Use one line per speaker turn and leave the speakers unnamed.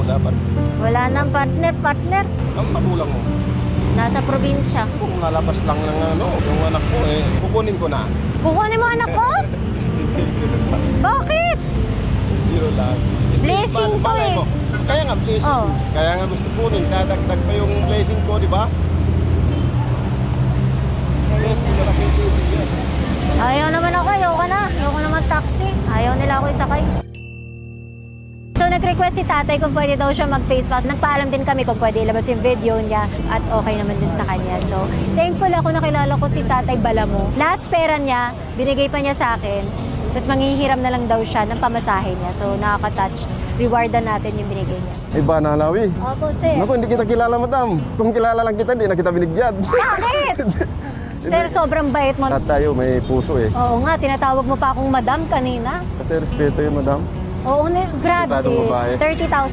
dapat.
Wala nang partner.
Ang magulang mo.
Nasa probinsya.
Kung lalabas lang ng yung anak ko kukunin ko na.
Kukunin mo anak ko? Bakit?
Zero lang.
Blessing to
Malay
eh.
mo. Kaya nga blessing.
Oh.
Kaya nga gusto kunin. Dadagdag pa yung blessing ko, di ba? Blessing, malaking blessing yan.
Ayaw naman ako, ayoko naman taxi. Ayaw nila ako isakay. So nag-request si tatay kung pwede daw siya mag-face mask. Nagpaalam din kami kung pwede ilabas yung video niya at okay naman din sa kanya. So thankful ako nakilala ko si Tatay Balamo. Last pera niya, binigay pa niya sa akin. Tapos manghihiram na lang daw siya ng pamasahe niya. So nakaka-touch. Rewardan natin yung binigay niya.
Iba na, Lawi.
Opo, sir.
Naku, hindi kita kilala, madam. Kung kilala lang kita, hindi na kita binigyan.
Bakit? Sir, sobrang bait mo.
At tayo, may puso eh.
Oo nga, tinatawag mo pa akong madam kanina.
Kasi respeto yun, madam.
Oo, grabe.
Respetadong babae.
30,000.